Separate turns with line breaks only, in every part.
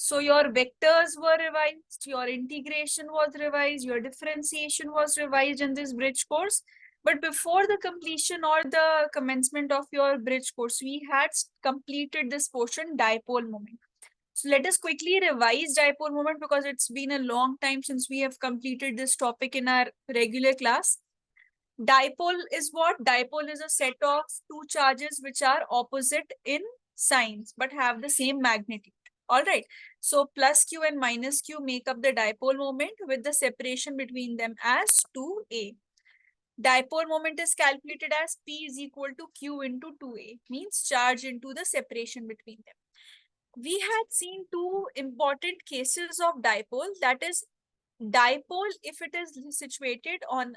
So your vectors were revised, your integration was revised, your differentiation was revised in this bridge course. But before the completion or the commencement of your bridge course, we had completed this portion, dipole moment. So let us quickly revise dipole moment because it's been a long time since we have completed this topic in our regular class. Dipole is what? Dipole is a set of two charges which are opposite in signs but have the same magnitude. All right. So plus q and minus q make up the dipole moment with the separation between them as 2a. Dipole moment is calculated as P is equal to Q into 2a, means charge into the separation between them. We had seen two important cases of dipole, that is dipole if it is situated on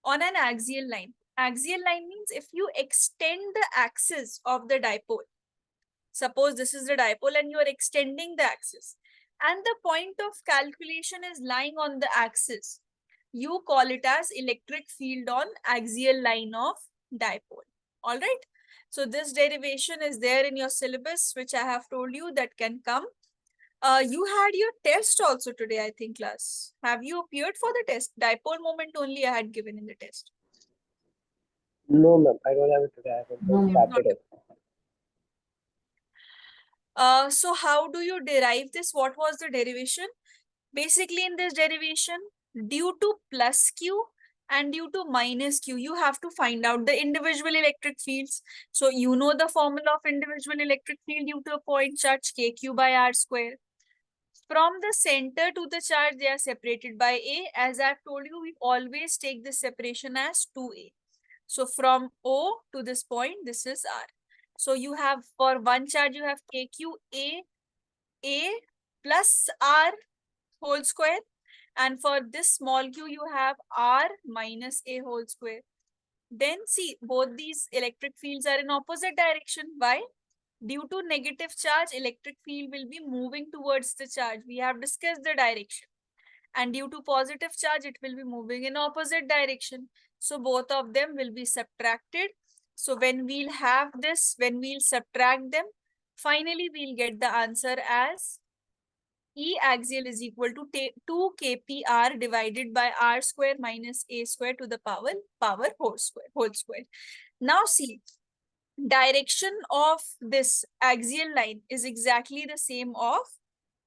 an axial line. Axial line means if you extend the axis of the dipole. Suppose this is the dipole and you are extending the axis and the point of calculation is lying on the axis. You call it as electric field on axial line of dipole. All right. So this derivation is there in your syllabus, which I have told you that can come. You had your test also today, I think, class. Have you appeared for the test? Dipole moment only I had given in the test.
No, ma'am, I don't have it today. I have
No,
just
ma'am.
started it.
So how do you derive this? What was the derivation? Basically, in this derivation, due to plus q and due to minus q, you have to find out the individual electric fields. So you know the formula of individual electric field due to a point charge, kq by r square. From the center to the charge, they are separated by a. As I've told you, we always take this separation as 2a. So from O to this point, this is r. So you have, for one charge, you have kq a plus r whole square. And for this small q, you have r minus a whole square. Then see, both these electric fields are in opposite direction. Why? Due to negative charge, electric field will be moving towards the charge. We have discussed the direction. And due to positive charge, it will be moving in opposite direction. So both of them will be subtracted. So when we'll have this, when we'll subtract them, finally we'll get the answer as E axial is equal to 2 kpr divided by r square minus a square to the power whole square. Now see, direction of this axial line is exactly the same of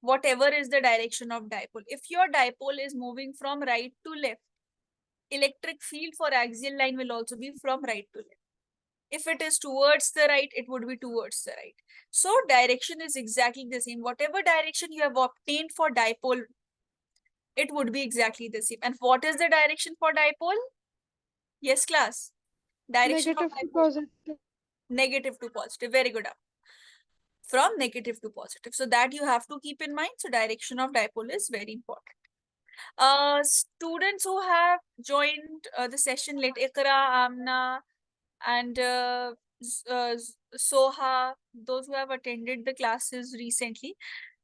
whatever is the direction of dipole. If your dipole is moving from right to left, electric field for axial line will also be from right to left. If it is towards the right, it would be towards the right. So direction is exactly the same. Whatever direction you have obtained for dipole, it would be exactly the same. And what is the direction for dipole? Yes, class. Direction
Negative
of
to
dipole.
positive.
Negative to positive. Very good. From negative to positive. So that you have to keep in mind. So direction of dipole is very important. Students who have joined the session late, Ikra, Amna, and Soha, those who have attended the classes recently,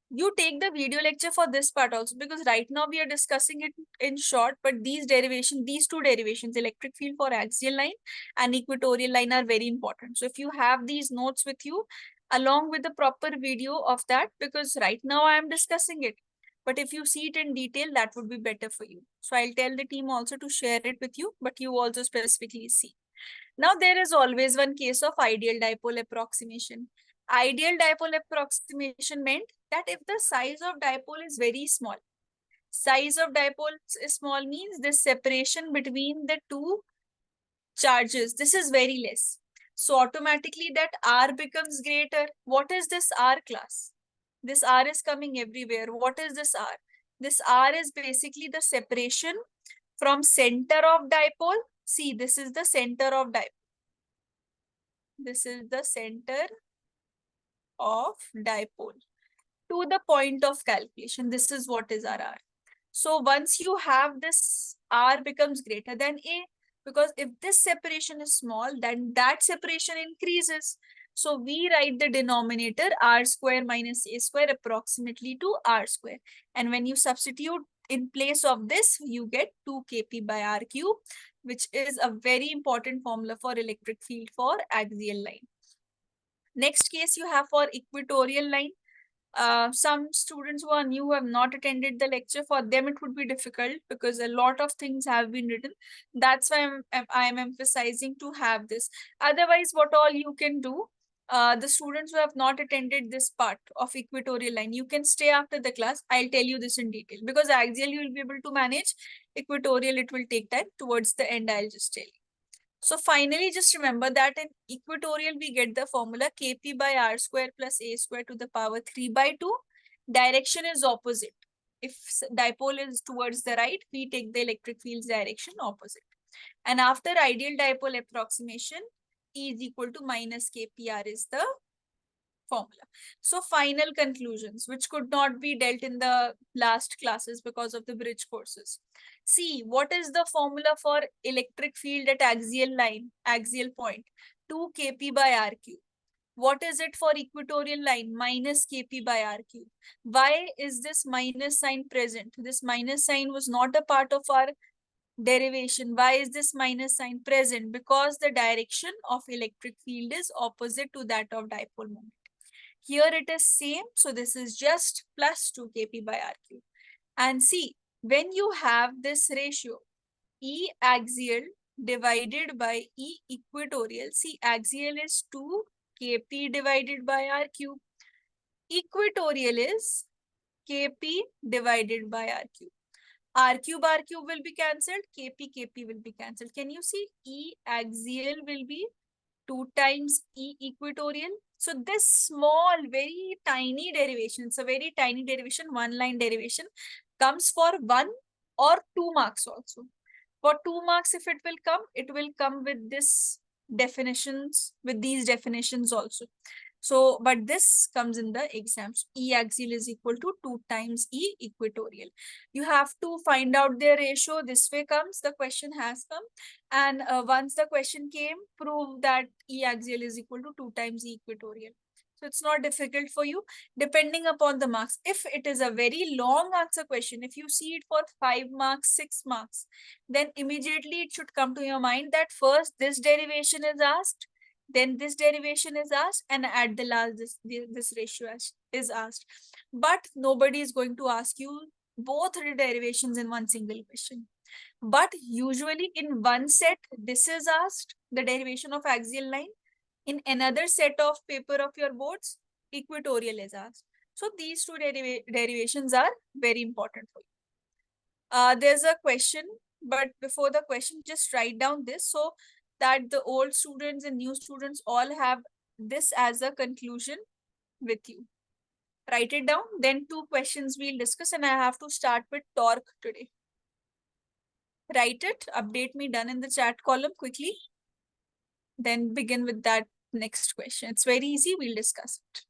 you take the video lecture for this part also, because right now we are discussing it in short, but these two derivations, electric field for axial line and equatorial line, are very important. So if you have these notes with you along with the proper video of that, because right now I am discussing it, but if you see it in detail, that would be better for you. So I'll tell the team also to share it with you, but you also specifically see. Now there is always one case of ideal dipole approximation. Ideal dipole approximation meant that if the size of dipole is very small, size of dipole is small means the separation between the two charges, this is very less. So automatically that R becomes greater. What is this R, class? This R is coming everywhere. What is this R? This R is basically the separation from center of dipole. See, this is the center of dipole. This is the center of dipole to the point of calculation. This is what is our R. So once you have this, R becomes greater than A, because if this separation is small, then that separation increases. So we write the denominator R square minus A square approximately to R square. And when you substitute in place of this, you get 2 kp by R cube, which is a very important formula for electric field for axial line. Next case you have for equatorial line. Some students who are new, who have not attended the lecture, for them it would be difficult because a lot of things have been written. That's why I'm emphasizing to have this. Otherwise, what all you can do, the students who have not attended this part of equatorial line, you can stay after the class. I'll tell you this in detail, because axial you will be able to manage. Equatorial, it will take time. Towards the end, I'll just tell you. So finally, just remember that in equatorial, we get the formula Kp by r square plus a square to the power 3 by 2. Direction is opposite. If dipole is towards the right, we take the electric field's direction opposite. And after ideal dipole approximation, E is equal to minus Kpr is the formula. So final conclusions, which could not be dealt in the last classes because of the bridge courses. See, what is the formula for electric field at axial line, axial point? 2 Kp by r cube. What is it for equatorial line? Minus Kp by r cube. Why is this minus sign present? This minus sign was not a part of our derivation. Why is this minus sign present? Because the direction of electric field is opposite to that of dipole moment. Here it is same. So this is just plus 2 Kp by r cube. And see, when you have this ratio, E axial divided by E equatorial, see, axial is 2 Kp divided by r cube. Equatorial is Kp divided by r cube. R cube will be cancelled. Kp will be cancelled. Can you see? E axial will be 2 times E equatorial. So this small, very tiny derivation, it's a very tiny derivation, one line derivation, comes for 1 or 2 marks also. For 2 marks, if it will come with this definitions, with these definitions also. So, but this comes in the exams. E axial is equal to 2 times E equatorial. You have to find out their ratio. This way comes, the question has come. And once the question came, prove that E axial is equal to 2 times E equatorial. So it's not difficult for you, depending upon the marks. If it is a very long answer question, if you see it for 5 marks, 6 marks, then immediately it should come to your mind that first this derivation is asked, then this derivation is asked, and at the last this ratio is asked. But nobody is going to ask you both the derivations in one single question. But usually in one set, this is asked, the derivation of axial line. In another set of paper of your boards, equatorial is asked. So these two derivations are very important for you. There's a question, but before the question, just write down this so that the old students and new students all have this as a conclusion with you. Write it down. Then 2 questions we'll discuss, and I have to start with torque today. Write it, update me, done in the chat column quickly. Then begin with that next question. It's very easy. We'll discuss it.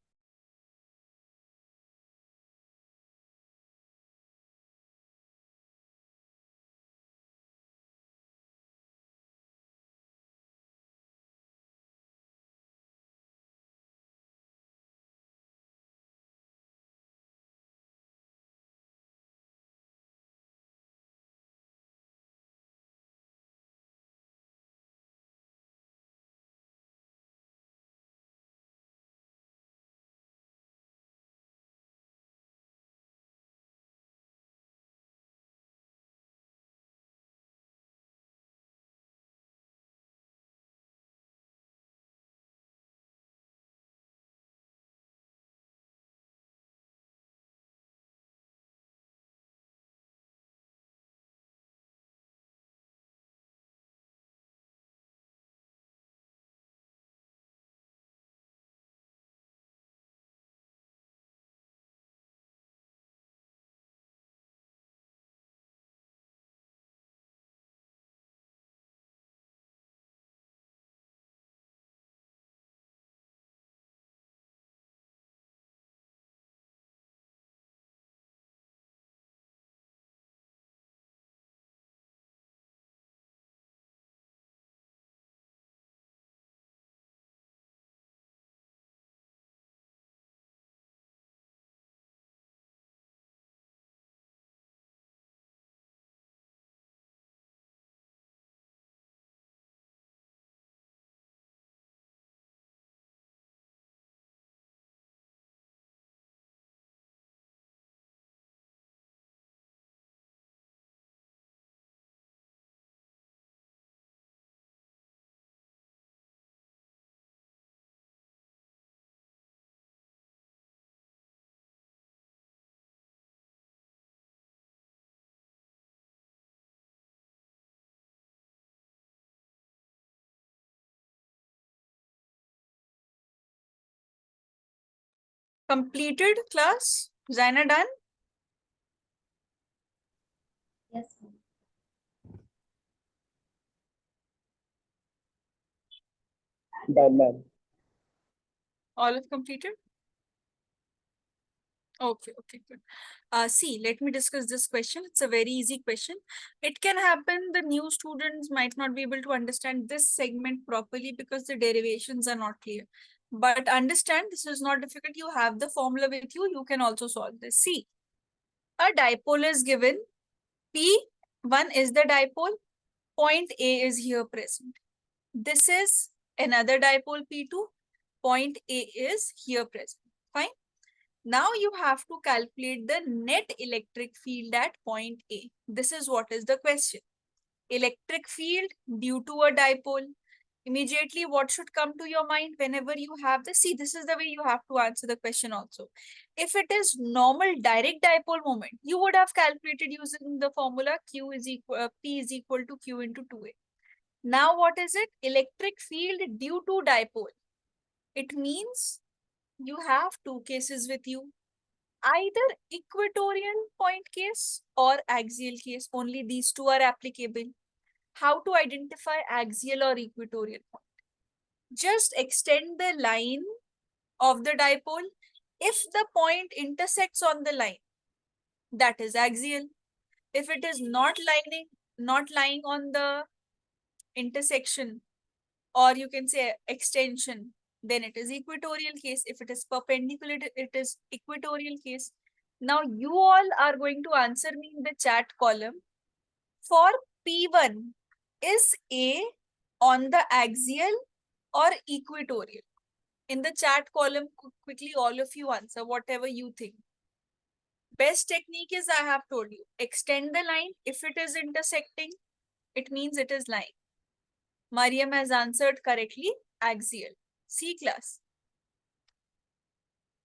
Completed class? Zaina done?
Yes, ma'am.
Done, ma'am.
All have completed? Okay, okay, good. See, let me discuss this question. It's a very easy question. It can happen the new students might not be able to understand this segment properly because the derivations are not clear. But understand, this is not difficult. You have the formula with you. You can also solve this. See, a dipole is given. P1 is the dipole. Point A is here present. This is another dipole P2. Point A is here present. Fine. Now you have to calculate the net electric field at point A. This is what is the question. Electric field due to a dipole. Immediately, what should come to your mind whenever you have this? See, this is the way you have to answer the question also. If it is normal direct dipole moment, you would have calculated using the formula Q is equal, P is equal to Q into 2A. Now, what is it? Electric field due to dipole. It means you have two cases with you. Either equatorial point case or axial case. Only these two are applicable. How to identify axial or equatorial point? Just extend the line of the dipole. If the point intersects on the line, that is axial. If it is not lying on the intersection, or you can say extension, then it is equatorial case. If it is perpendicular, it is equatorial case. Now you all are going to answer me in the chat column. For P1, is A on the axial or equatorial? In the chat column, quickly all of you answer whatever you think. Best technique is, I have told you, extend the line. If it is intersecting, it means it is lying. Mariam has answered correctly, axial. C class.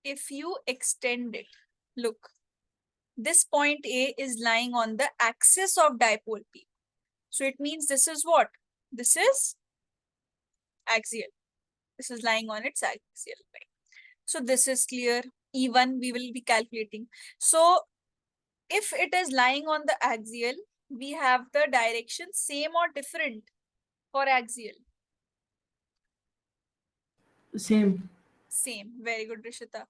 If you extend it, look, this point A is lying on the axis of dipole P. So it means this is what? This is axial. This is lying on its axial, right? So this is clear. E1 we will be calculating. So if it is lying on the axial, we have the direction same or different for axial.
Same.
Same. Very good, Rishita.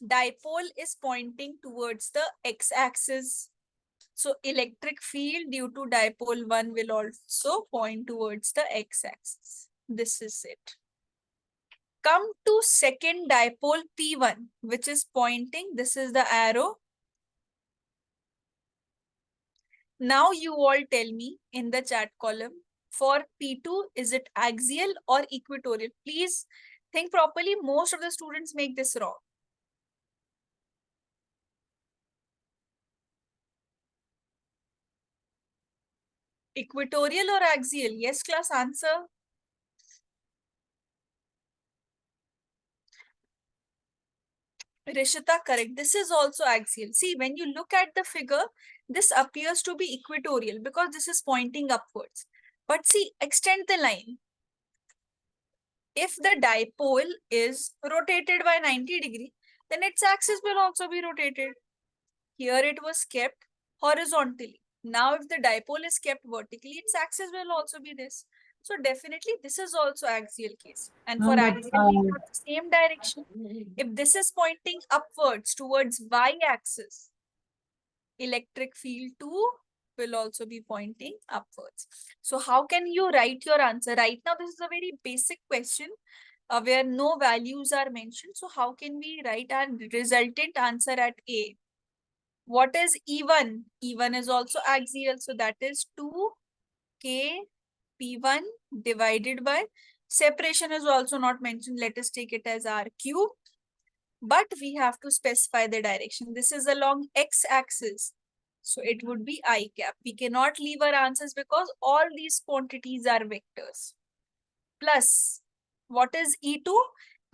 Dipole is pointing towards the x-axis. So electric field due to dipole 1 will also point towards the x-axis. This is it. Come to second dipole P1, which is pointing. This is the arrow. Now you all tell me in the chat column, for P2, is it axial or equatorial? Please think properly. Most of the students make this wrong. Equatorial or axial? Yes, class, answer. Rishita, correct. This is also axial. See, when you look at the figure, this appears to be equatorial because this is pointing upwards. But see, extend the line. If the dipole is rotated by 90 degree, then its axis will also be rotated. Here it was kept horizontally. Now, if the dipole is kept vertically, its axis will also be this. So definitely this is also axial case. And for
But
axial, we have the same direction. If this is pointing upwards towards y-axis, electric field 2 will also be pointing upwards. So how can you write your answer? Right now, this is a very basic question where no values are mentioned. So how can we write our resultant answer at A? What is E1? E1 is also axial. So that is 2K P1 divided by, separation is also not mentioned. Let us take it as R cube. But we have to specify the direction. This is along x-axis. So it would be I cap. We cannot leave our answers because all these quantities are vectors. Plus, what is E2?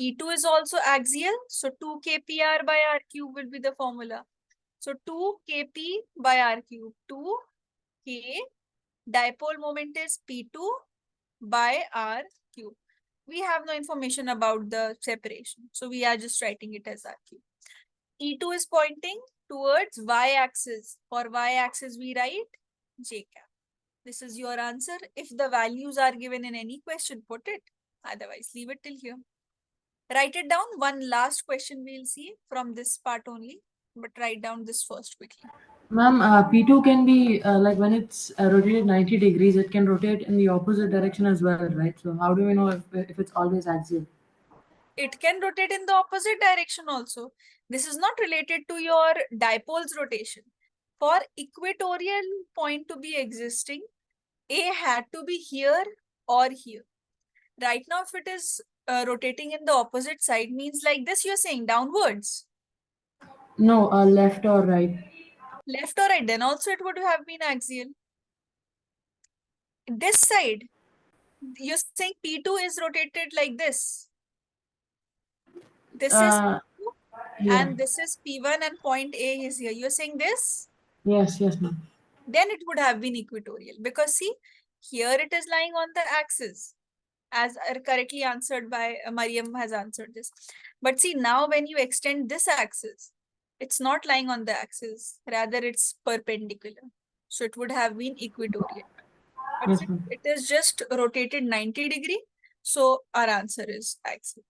E2 is also axial. So 2 kpr by r cube will be the formula. So 2 kp by r cube. 2 k dipole moment is P2 by r cube. We have no information about the separation. So we are just writing it as r cube. E2 is pointing towards y-axis. For y-axis, we write j cap. This is your answer. If the values are given in any question, put it. Otherwise, leave it till here. Write it down. One last question we'll see from this part only. But write down this first quickly.
Ma'am, P2 can be like when it's rotated 90 degrees, it can rotate in the opposite direction as well, right? So how do we know if it's always axial?
It can rotate in the opposite direction also. This is not related to your dipole's rotation. For equatorial point to be existing, A had to be here or here. Right now, if it is rotating in the opposite side, means like this, you're saying downwards.
No, left or right.
Left or right, then also it would have been axial. This side, you're saying P2 is rotated like this. This is
Uh,
P2
yeah.
and this is P1 and point A is here. You're saying this?
Yes, yes, ma'am.
Then it would have been equatorial because see, here it is lying on the axis as correctly answered by Mariam has answered this. But see, now when you extend this axis, it's not lying on the axis, rather it's perpendicular. So it would have been equatorial. But
Yes, ma'am.
it is just rotated 90 degree. So our answer is axial.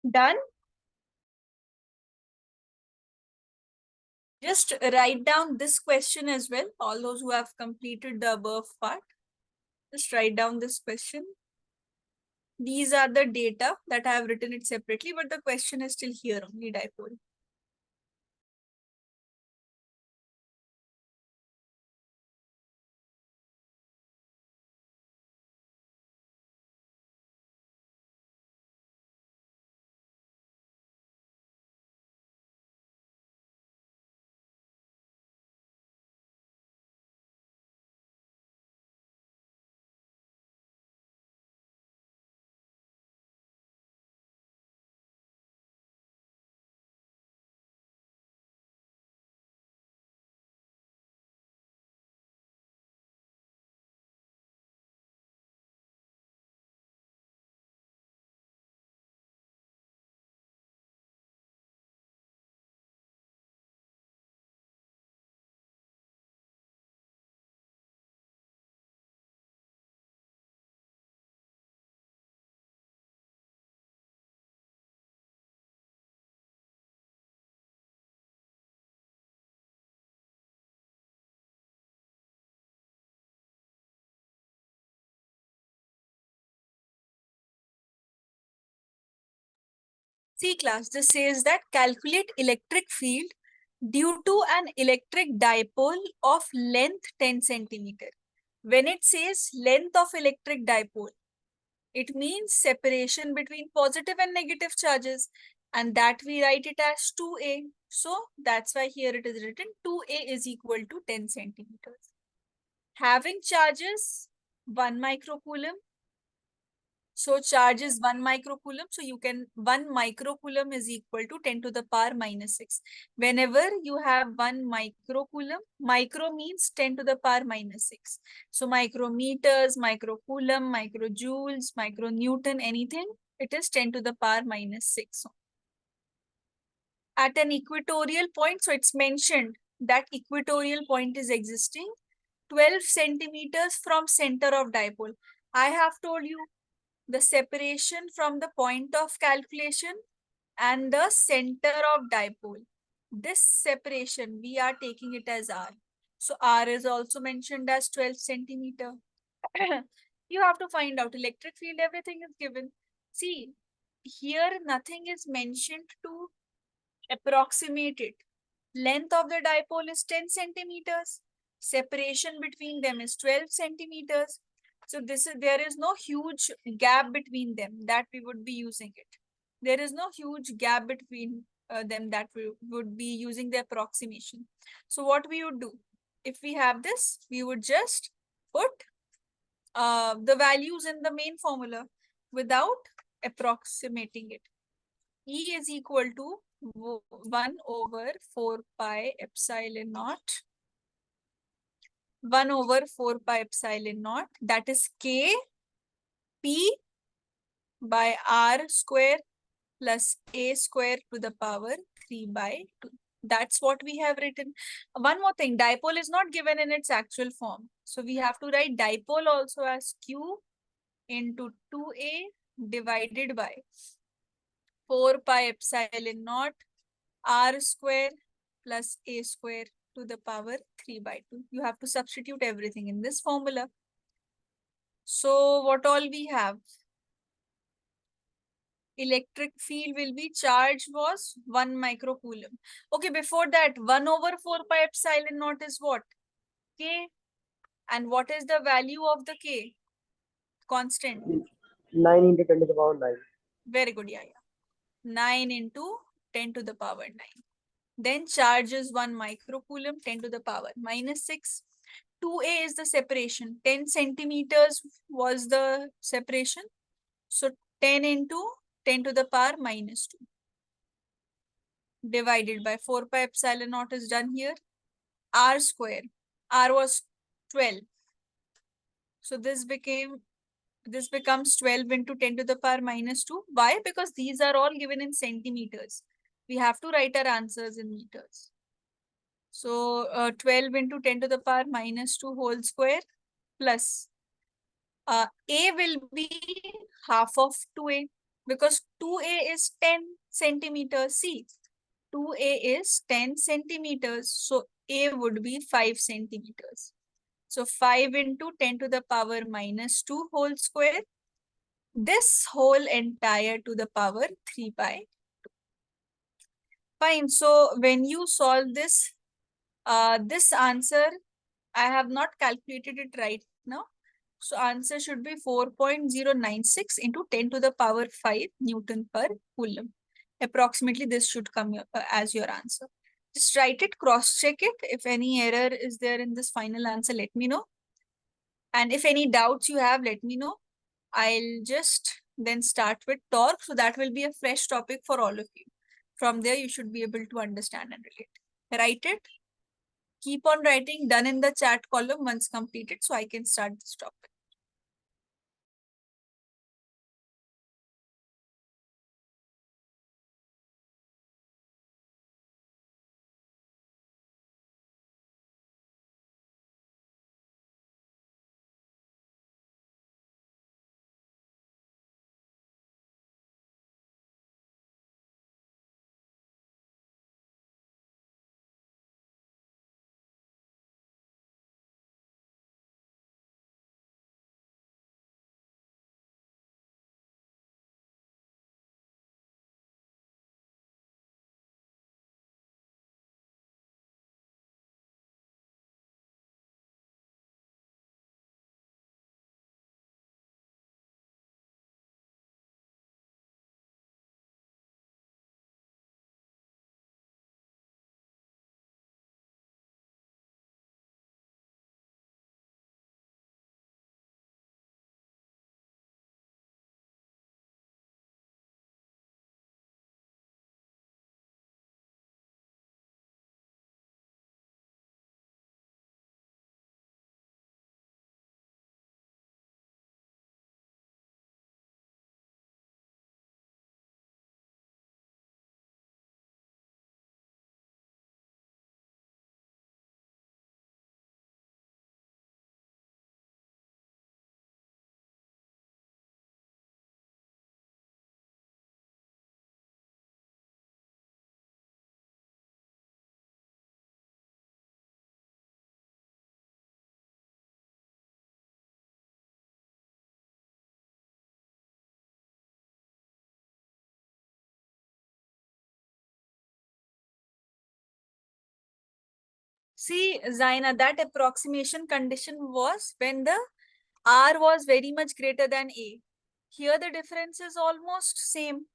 Done? Just write down this question as well. All those who have completed the above part, just write down this question. These are the data that I have written it separately, but the question is still here only, dipole. See class, this says that calculate electric field due to an electric dipole of length 10 centimeter. When it says length of electric dipole, it means separation between positive and negative charges, and that we write it as 2a. So that's why here it is written 2a is equal to 10 centimeters. Having charges 1 microcoulomb, So charge is 1 microcoulomb. So you can 1 microcoulomb is equal to 10 to the power minus 6. Whenever you have 1 microcoulomb, micro means 10 to the power minus 6. So micrometers, microcoulomb, microjoules, micronewton, anything, it is 10 to the power minus 6. At an equatorial point, so it's mentioned that equatorial point is existing 12 centimeters from center of dipole. I have told you the separation from the point of calculation and the center of dipole. This separation, we are taking it as R. So R is also mentioned as 12 centimeter. You have to find out electric field, everything is given. See, here nothing is mentioned to approximate it. Length of the dipole is 10 centimeters. Separation between them is 12 centimeters. So there is no huge gap between them that we would be using it. There is no huge gap between them that we would be using the approximation. So what we would do, if we have this, we would just put the values in the main formula without approximating it. E is equal to 1 over 4 pi epsilon naught. 1 over 4 pi epsilon naught, that is K P by R square plus A square to the power 3 by 2. That's what we have written. One more thing, dipole is not given in its actual form. So we have to write dipole also as Q into 2A divided by 4 pi epsilon naught R square plus A square to the power 3 by 2. You have to substitute everything in this formula. So what all we have? Electric field will be charge was 1 microcoulomb. Okay, before that, 1 over 4 pi epsilon naught is what? K. And what is the value of the K? Constant.
9 into 10 to the power 9.
Very good, yeah. 9 into 10 to the power 9. Then charge is 1 microcoulomb, 10 to the power minus 6. 2A is the separation. 10 centimeters was the separation. So 10 into 10 to the power minus 2 divided by 4 pi epsilon naught is done here. R square. R was 12. So this becomes 12 into 10 to the power minus 2. Why? Because these are all given in centimeters. We have to write our answers in meters. So 12 into 10 to the power minus 2 whole square plus A will be half of 2A because 2A is 10 centimeters. See, 2A is 10 centimeters. So A would be 5 centimeters. So 5 into 10 to the power minus 2 whole square. This whole entire to the power 3 by 2. Fine. So when you solve this, this answer, I have not calculated it right now. So answer should be 4.096 into 10 to the power 5 Newton per Coulomb. Approximately this should come as your answer. Just write it, cross check it. If any error is there in this final answer, let me know. And if any doubts you have, let me know. I'll just then start with torque. So that will be a fresh topic for all of you. From there, you should be able to understand and relate. Write it. Keep on writing, done in the chat column once completed, so I can start this topic. See, Zaina, that approximation condition was when the R was very much greater than A. Here the difference is almost same.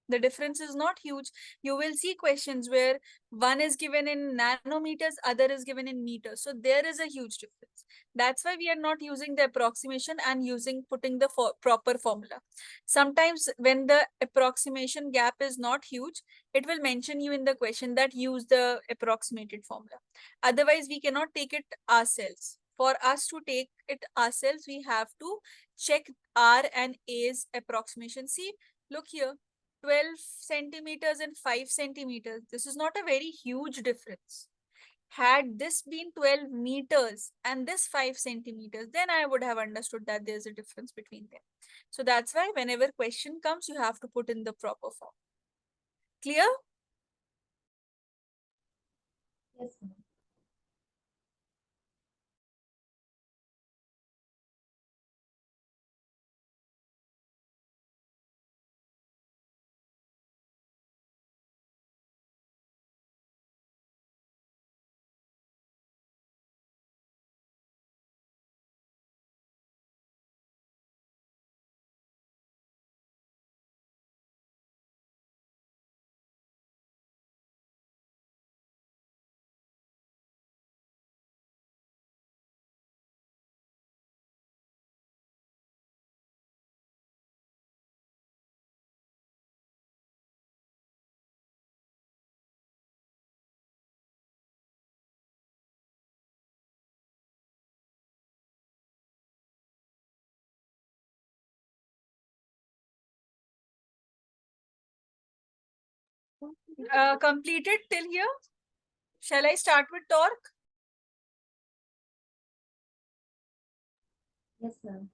The difference is not huge. You will see questions where one is given in nanometers, other is given in meters. So there is a huge difference. That's why we are not using the approximation and putting the proper formula. Sometimes when the approximation gap is not huge, it will mention you in the question that use the approximated formula. Otherwise, we cannot take it ourselves. For us to take it ourselves, we have to check R and A's approximation. See, look here, 12 centimeters and 5 centimeters. This is not a very huge difference. Had this been 12 meters and this 5 centimeters, then I would have understood that there's a difference between them. So that's why whenever question comes, you have to put in the proper form. Clear?
Yes, ma'am.
Completed till here? Shall I start with torque?
Yes, ma'am.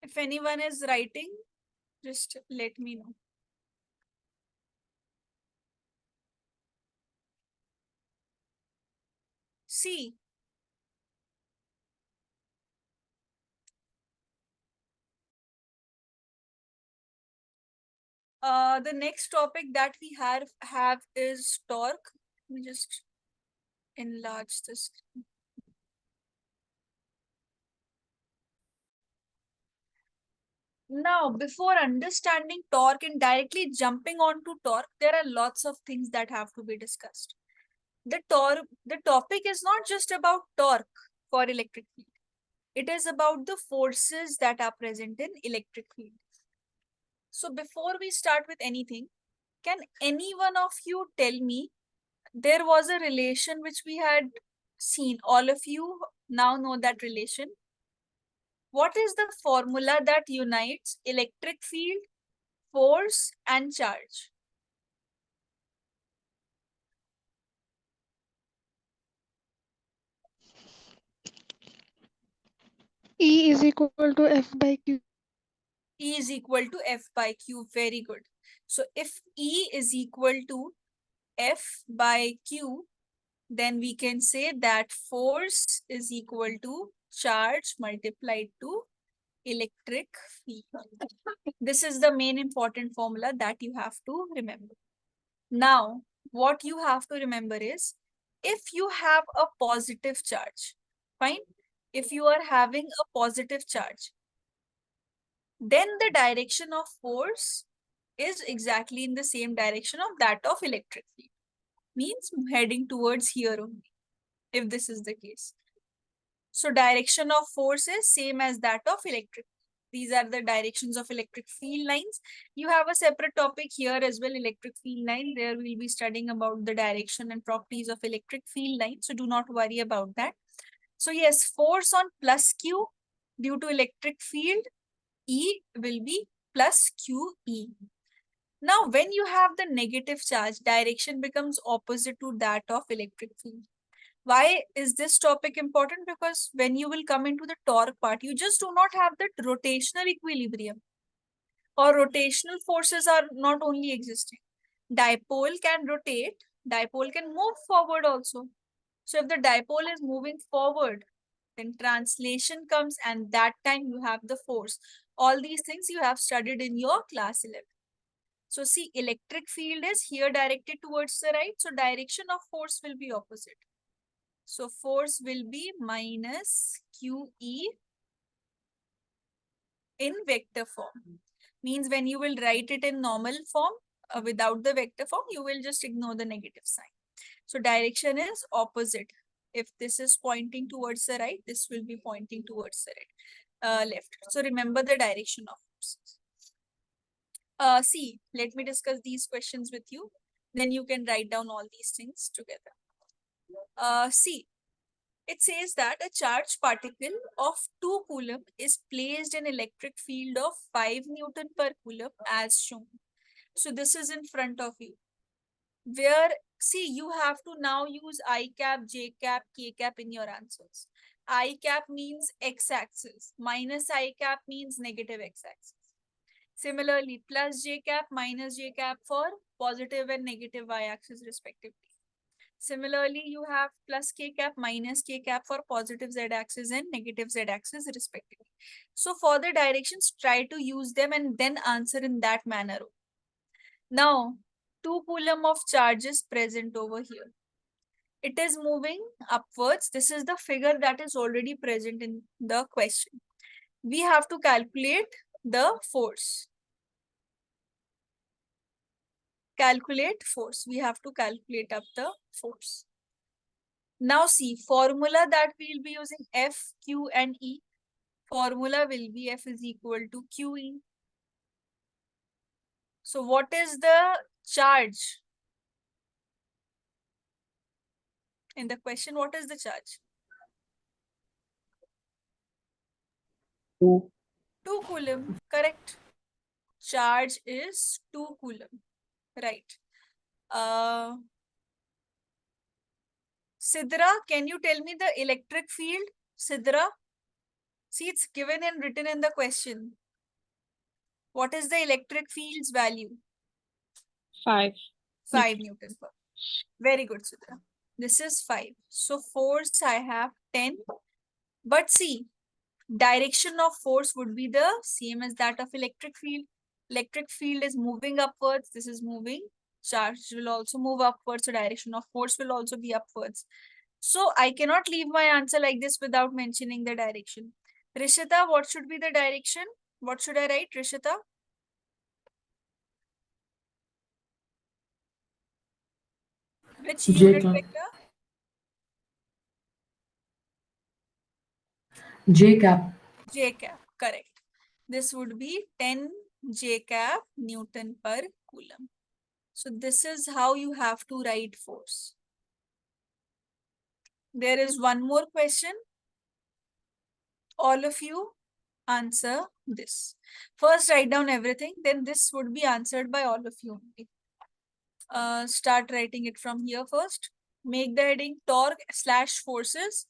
If anyone is writing, just let me know. See, the next topic that we have is torque. Let me just enlarge this. Now, before understanding torque and directly jumping onto torque, there are lots of things that have to be discussed. The topic is not just about torque for electric field. It is about the forces that are present in electric field. So before we start with anything, can any one of you tell me, there was a relation which we had seen. All of you now know that relation. What is the formula that unites electric field, force, and charge?
E is equal to F by Q.
E is equal to F by Q. Very good. So if E is equal to F by Q, then we can say that force is equal to charge multiplied to electric field. This is the main important formula that you have to remember. Now, what you have to remember is, if you have a positive charge, fine? If you are having a positive charge, then the direction of force is exactly in the same direction of that of electric field. Means heading towards here only, if this is the case. So direction of force is same as that of electric. These are the directions of electric field lines. You have a separate topic here as well, electric field line. There we'll be studying about the direction and properties of electric field line. So do not worry about that. So yes, force on plus Q due to electric field, E will be plus QE. Now, when you have the negative charge, direction becomes opposite to that of electric field. Why is this topic important? Because when you will come into the torque part, you just do not have that rotational equilibrium, or rotational forces are not only existing. Dipole can rotate, dipole can move forward also. So if the dipole is moving forward, then translation comes, and that time you have the force. All these things you have studied in your class 11. So see, electric field is here directed towards the right. So direction of force will be opposite. So force will be minus QE in vector form. Means when you will write it in normal form without the vector form, you will just ignore the negative sign. So direction is opposite. If this is pointing towards the right, this will be pointing towards the right, left. So remember the direction of forces. See, let me discuss these questions with you. Then you can write down all these things together. See, it says that a charged particle of 2 coulomb is placed in electric field of 5 Newton per coulomb as shown. So this is in front of you. Where, see, you have to now use I cap, J cap, K cap in your answers. I cap means x-axis, minus I cap means negative x-axis. Similarly, plus J cap, minus J cap for positive and negative y-axis respectively. Similarly, you have plus K cap, minus K cap for positive z-axis and negative z-axis respectively. So for the directions, try to use them and then answer in that manner. Now, 2 coulomb of charge is present over here. It is moving upwards. This is the figure that is already present in the question. We have to calculate the force. Calculate force. We have to calculate up the force. Now see, formula that we'll be using F, Q and E. Formula will be F is equal to QE. So what is the charge? In the question, what is the charge?
2.
2 coulomb, correct. Charge is 2 coulomb, right. Sidra, can you tell me the electric field? Sidra? See, it's given and written in the question. What is the electric field's value?
5.
5 Newton per. Very good, Sidra. This is 5. So force I have 10. But see, direction of force would be the same as that of electric field. Electric field is moving upwards. This is moving. Charge will also move upwards. So direction of force will also be upwards. So I cannot leave my answer like this without mentioning the direction. Rishita, what should be the direction? What should I write, Rishita? Which
J
unit
cap.
vector?
J cap.
J cap, correct. This would be 10 J cap Newton per coulomb. So this is how you have to write force. There is one more question. All of you answer this. First write down everything, then this would be answered by all of you. Start writing it from here first. Make the heading torque slash forces.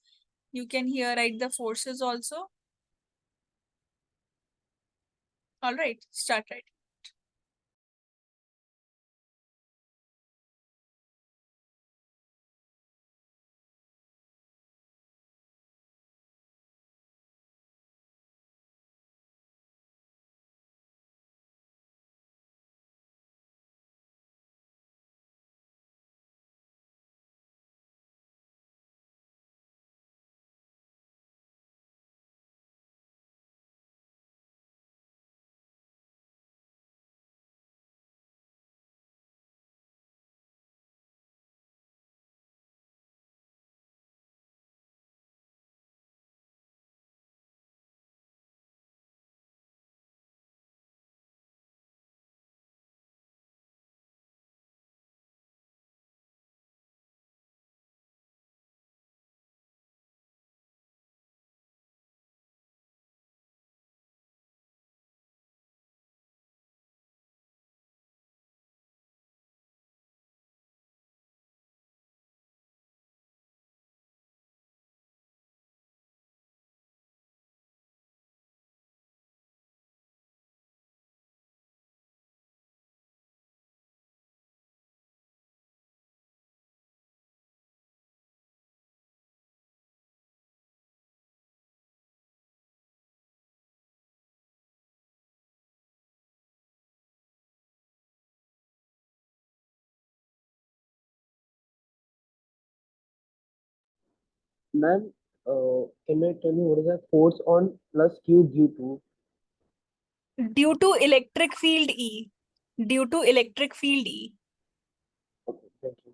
You can here write the forces also. All right, start writing.
Ma'am, can you tell me what is the force on plus Q due to?
Due to electric field E. Due to electric field E.
Okay, thank you.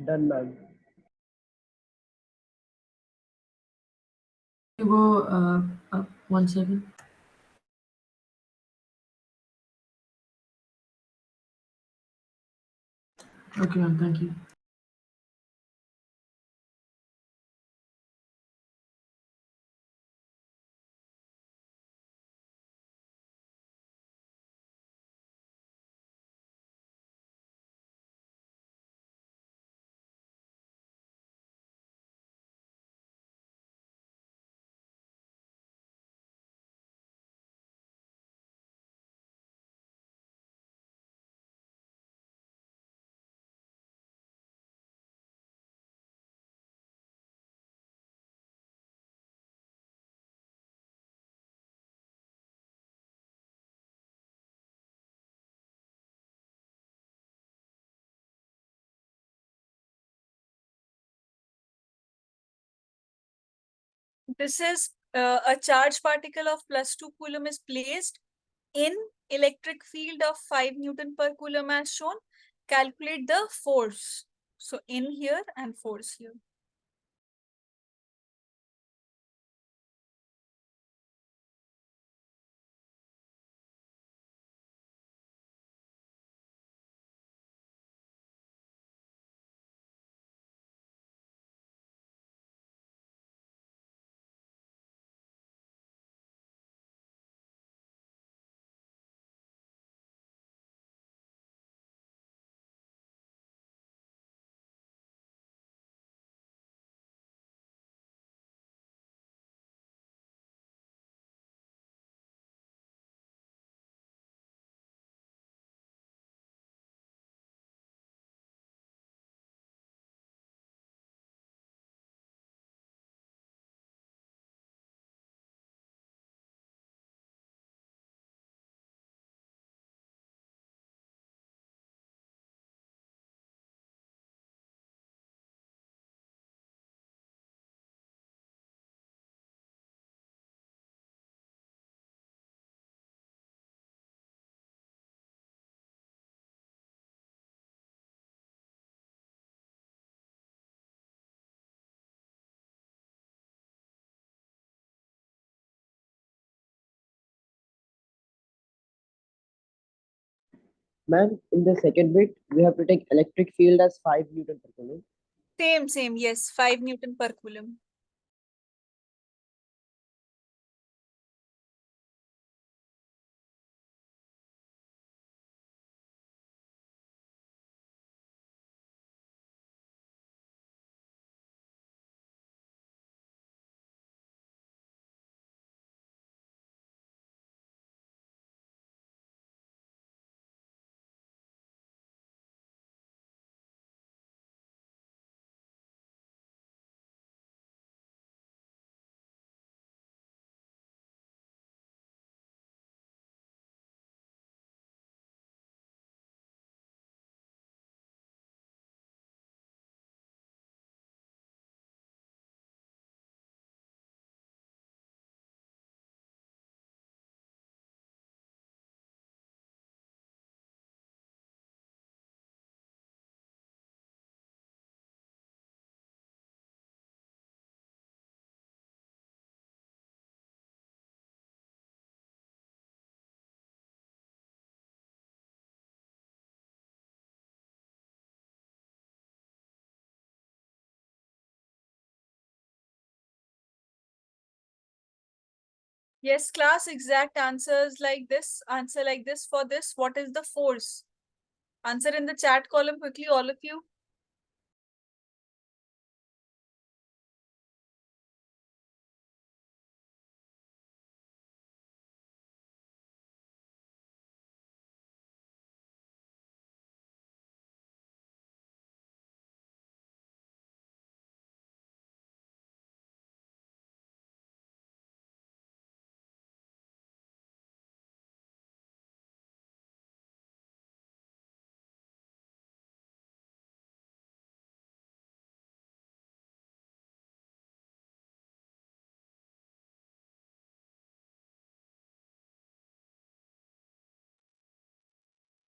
Done, ma'am.
You go up 1 second. Okay, ma'am. Thank you.
This is a charged particle of +2 coulomb is placed in electric field of 5 Newton per coulomb as shown. Calculate the force. So in here and force here.
Ma'am, in the second bit, we have to take electric field as 5 Newton per coulomb.
Same, yes, 5 Newton per coulomb. Yes, class, exact answers like this. Answer like this for this. What is the force? Answer in the chat column quickly, all of you.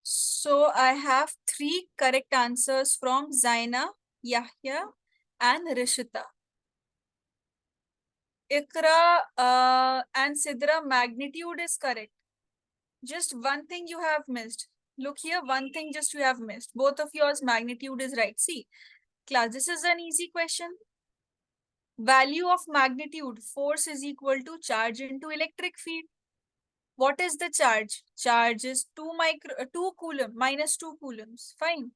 So I have 3 correct answers from Zaina, Yahya, and Rishita. Ikra and Sidra, magnitude is correct. Just one thing you have missed. Look here, one thing just you have missed. Both of yours magnitude is right. See, class, this is an easy question. Value of magnitude, force is equal to charge into electric field. What is the charge? Charge is 2 coulomb minus 2 coulombs. Fine.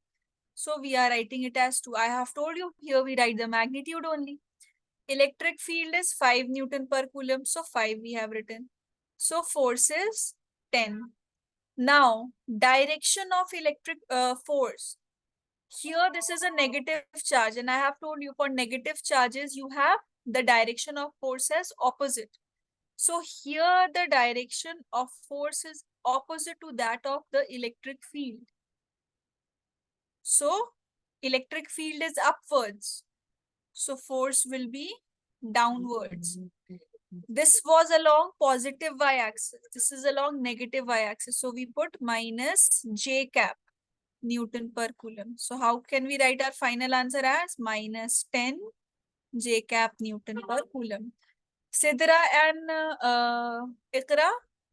So we are writing it as 2. I have told you here we write the magnitude only. Electric field is 5 Newton per coulomb. So 5 we have written. So force is 10. Now, direction of electric force. Here, this is a negative charge. And I have told you for negative charges, you have the direction of force as opposite. So here, the direction of force is opposite to that of the electric field. So, electric field is upwards. So, force will be downwards. This was along positive y-axis. This is along negative y-axis. So, we put minus j cap Newton per coulomb. So, how can we write our final answer as minus 10 j cap Newton per coulomb? Sidra and Ikra,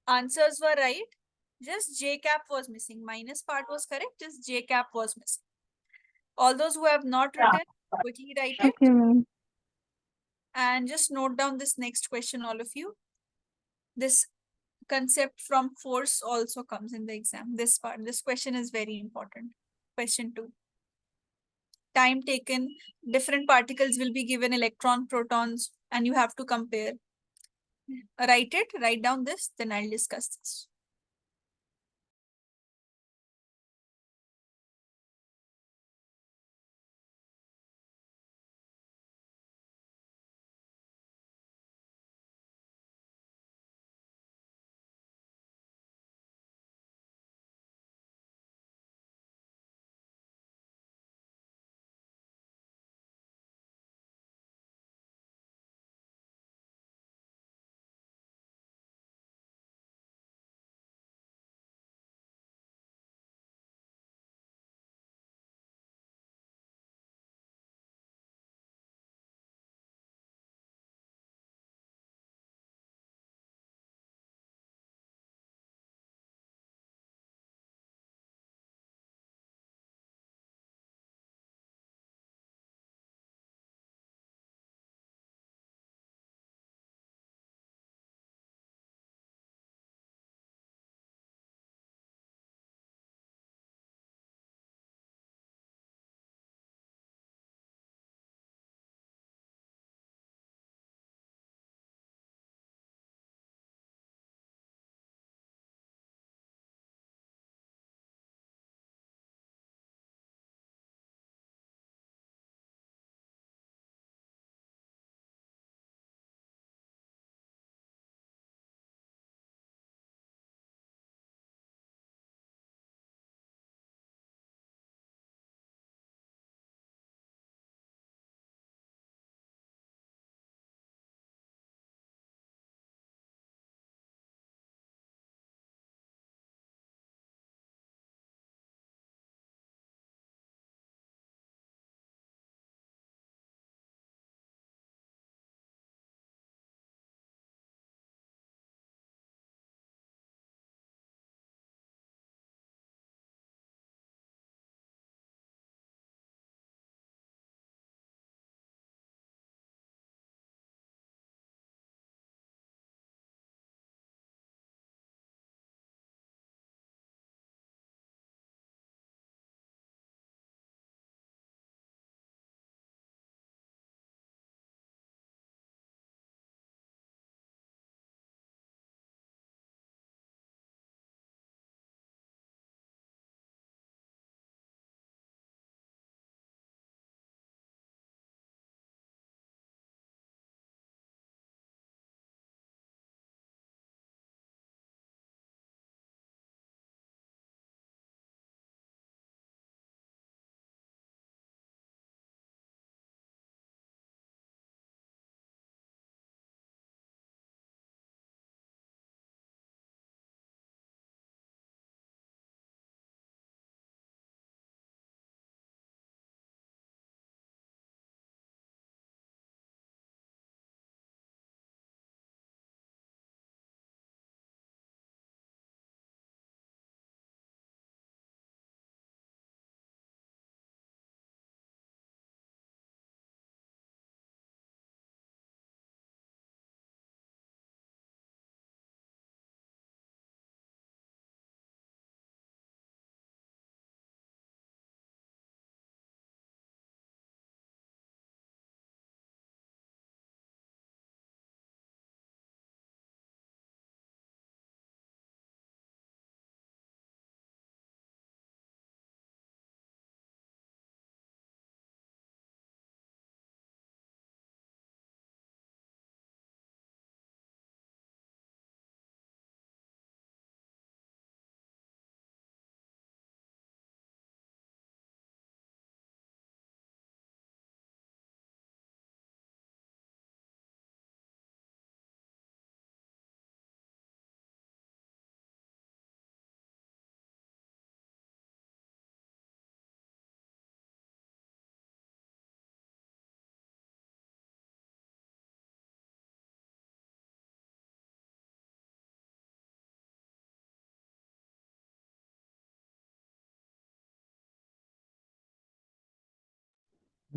answers were right. Just j cap was missing. Minus part was correct. Just j cap was missing. All those who have not written, quickly write it.
Okay, ma'am.
And just note down this next question, all of you. This concept from force also comes in the exam. This part, this question is very important. Question 2. Time taken, different particles will be given electron, protons, and you have to compare. Write it, write down this, then I'll discuss this.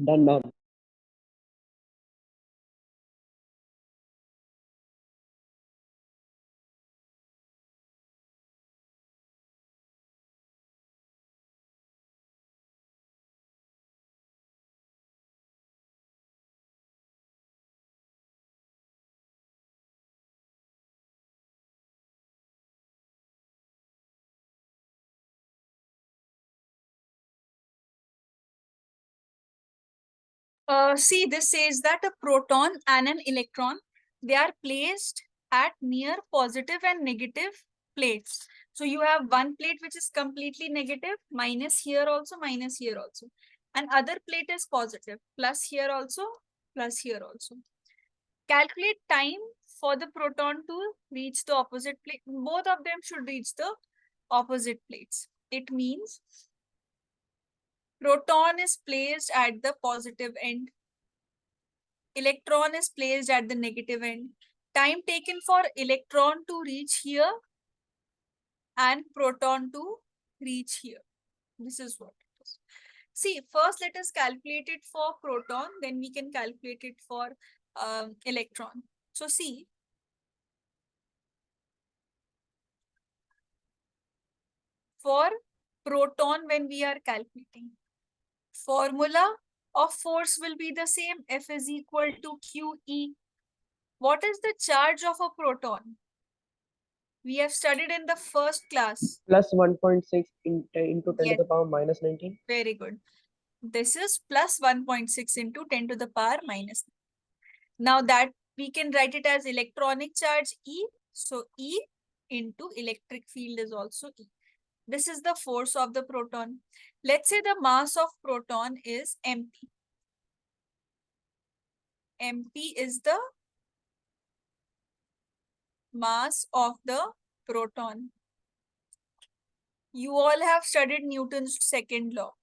Done, ma'am.
See, this says that a proton and an electron, they are placed at near positive and negative plates. So you have one plate which is completely negative, minus here also, minus here also. And other plate is positive, plus here also, plus here also. Calculate time for the proton to reach the opposite plate. Both of them should reach the opposite plates. It means proton is placed at the positive end, electron is placed at the negative end. Time taken for electron to reach here and proton to reach here. This is what it is. See, first let us calculate it for proton, then we can calculate it for electron. So see, for proton when we are calculating, formula of force will be the same. F is equal to QE. What is the charge of a proton? We have studied in the first class.
Plus 1.6 into 10 to
Yes.
the power minus 19.
Very good. This is plus 1.6 into 10 to the power minus. Now that we can write it as electronic charge E. So E into electric field is also E. This is the force of the proton. Let's say the mass of proton is MP. MP is the mass of the proton. You all have studied Newton's second law.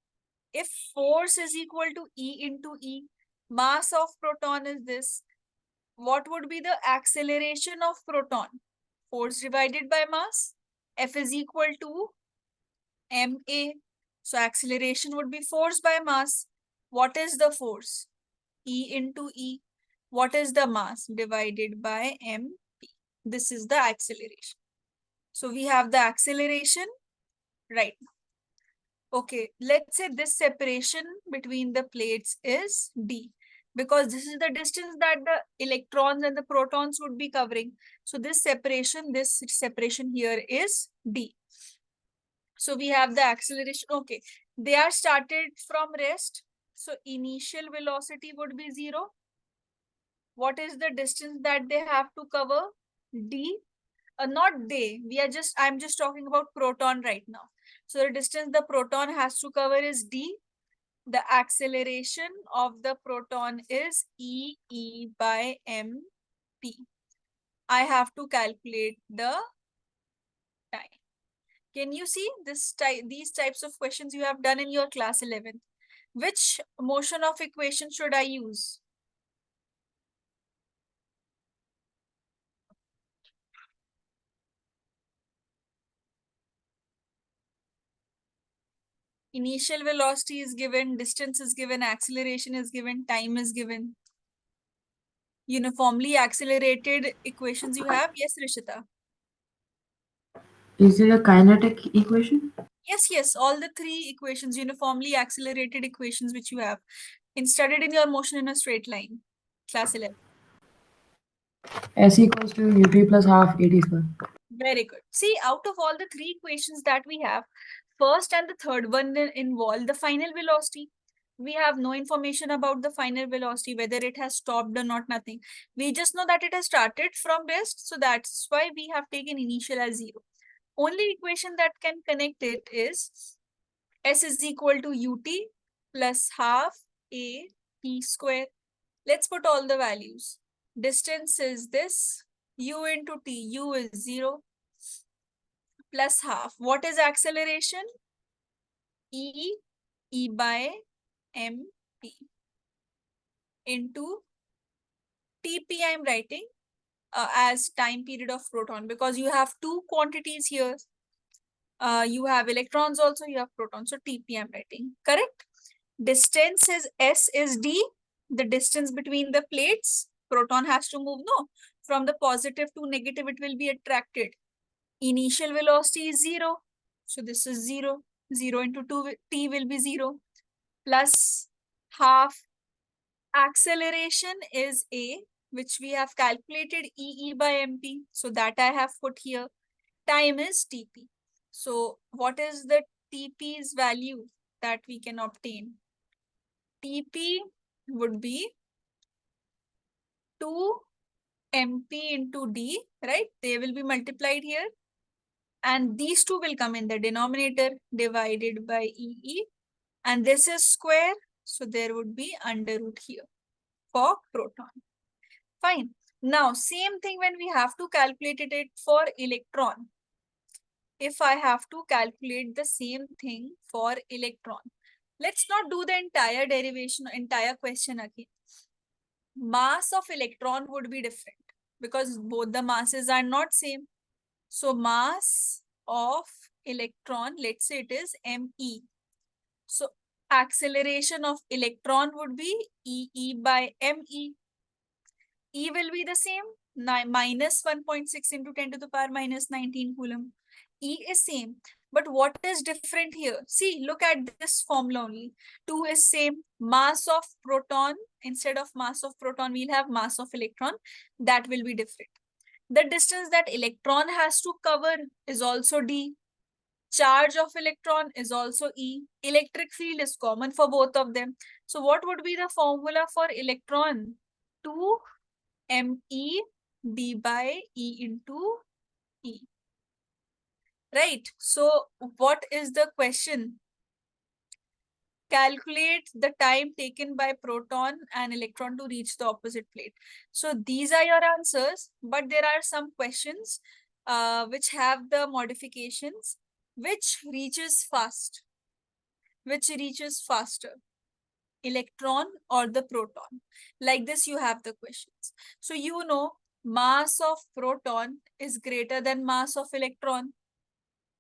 If force is equal to E into E, mass of proton is this. What would be the acceleration of proton? Force divided by mass. F is equal to ma. So acceleration would be force by mass. What is the force? E into E. What is the mass? Divided by mp. This is the acceleration. So we have the acceleration right now. Okay, let's say this separation between the plates is d, because this is the distance that the electrons and the protons would be covering. So this separation here is d. So we have the acceleration. Okay, they are started from rest. So initial velocity would be 0. What is the distance that they have to cover? D. Not they. I'm just talking about proton right now. So the distance the proton has to cover is d. The acceleration of the proton is E by mp. I have to calculate the time. Can you see these types of questions you have done in your class 11? Which motion of equation should I use? Initial velocity is given, distance is given, acceleration is given, time is given. Uniformly accelerated equations you have? Yes, Rishita.
Is it a kinetic equation?
Yes, all the three equations, uniformly accelerated equations which you have studied in your motion in a straight line, class 11.
S equals to ut plus half at square.
Very good. See, out of all the three equations that we have, first and the third one involve the final velocity. We have no information about the final velocity, whether it has stopped or not, nothing. We just know that it has started from rest. So that's why we have taken initial as 0. Only equation that can connect it is S is equal to ut plus half a t square. Let's put all the values. Distance is this, u into t, u is 0, plus half. What is acceleration? E by mp into tp. I'm writing as time period of proton, because you have two quantities here. You have electrons also, you have protons. So tp I'm writing. Correct? Distance is S is D, the distance between the plates. Proton has to move, no? From the positive to negative, it will be attracted. Initial velocity is 0. So this is 0. 0 into 2, t will be 0. Plus half. Acceleration is A, which we have calculated EE by MP. So that I have put here. Time is TP. So what is the TP's value that we can obtain? TP would be 2 MP into D, right? They will be multiplied here. And these two will come in the denominator divided by EE. And this is square. So there would be under root here for proton. Fine. Now, same thing when we have to calculate it for electron. If I have to calculate the same thing for electron, let's not do the entire derivation, entire question again. Mass of electron would be different because both the masses are not same. So mass of electron, let's say it is ME. So acceleration of electron would be EE by ME. E will be the same, minus 1.6 into 10 to the power minus 19 coulomb. E is same, but what is different here? See, look at this formula only. 2 is same. Mass of proton, instead of mass of proton, we'll have mass of electron. That will be different. The distance that electron has to cover is also D. Charge of electron is also E. Electric field is common for both of them. So what would be the formula for electron? 2 ME D by E into E. Right. So what is the question? Calculate the time taken by proton and electron to reach the opposite plate. So these are your answers, but there are some questions which have the modifications. Which reaches fast? Which reaches faster? Electron or the proton? Like this, you have the questions. So you know mass of proton is greater than mass of electron.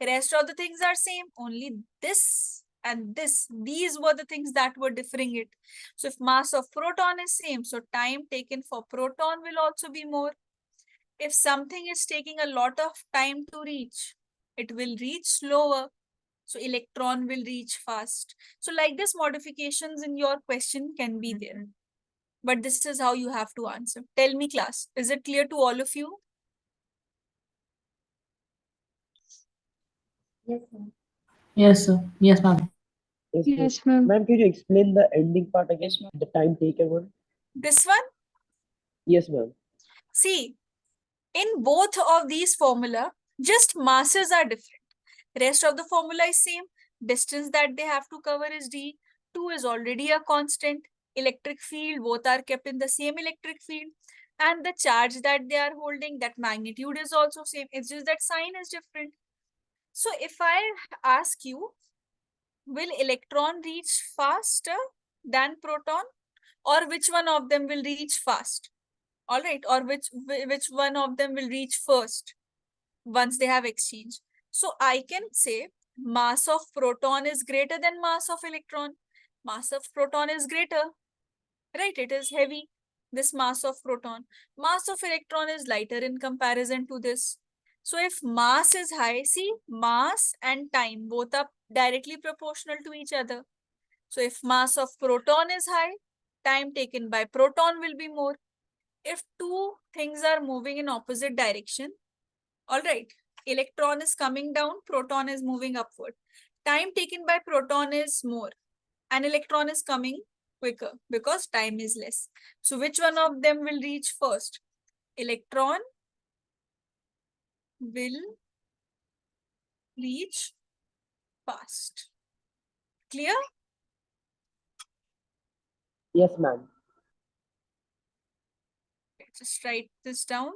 Rest of the things are same, only this and this. These were the things that were differing it. So if mass of proton is same, so time taken for proton will also be more. If something is taking a lot of time to reach, it will reach slower. So electron will reach fast. So like this, modifications in your question can be there. But this is how you have to answer. Tell me, class, is it clear to all of you?
Yes, ma'am.
Yes, sir. Yes, ma'am.
Yes,
Yes, ma'am.
ma'am, can you explain the ending part again? The time taken one?
This one?
Yes, ma'am.
See, in both of these formula, just masses are different. Rest of the formula is same. Distance that they have to cover is D. 2 is already a constant. Electric field, both are kept in the same electric field. And the charge that they are holding, that magnitude is also same. It's just that sign is different. So if I ask you, will electron reach faster than proton? Or which one of them will reach fast? All right, or which one of them will reach first once they have exchange? So I can say mass of proton is greater than mass of electron. Mass of proton is greater, right? It is heavy, this mass of proton. Mass of electron is lighter in comparison to this. So if mass is high, see, mass and time both are directly proportional to each other. So if mass of proton is high, time taken by proton will be more. If two things are moving in opposite direction, all right, electron is coming down, proton is moving upward. Time taken by proton is more and electron is coming quicker because time is less. So which one of them will reach first? Electron will reach fast. Clear?
Yes, ma'am.
Just write this down.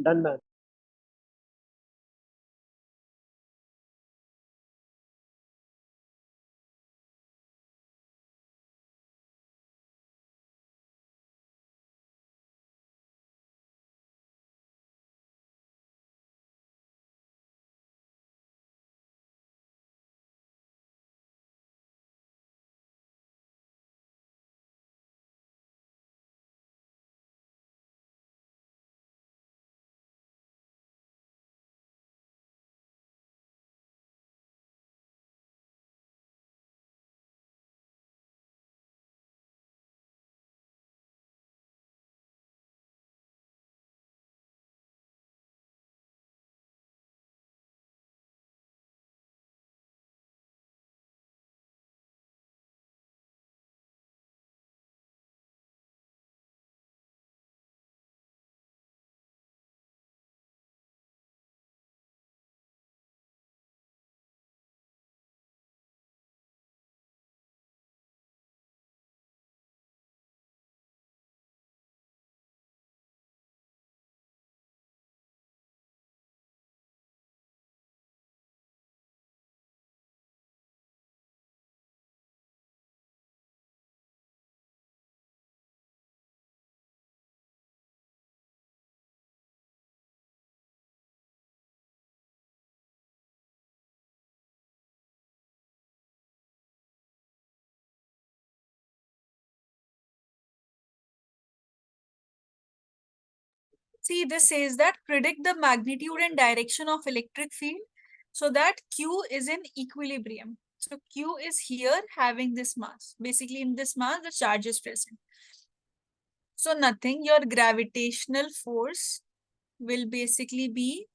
Done, ma'am.
See, this says that predict the magnitude and direction of electric field so that Q is in equilibrium. So Q is here having this mass. Basically, in this mass, the charge is present. So nothing, your gravitational force will basically be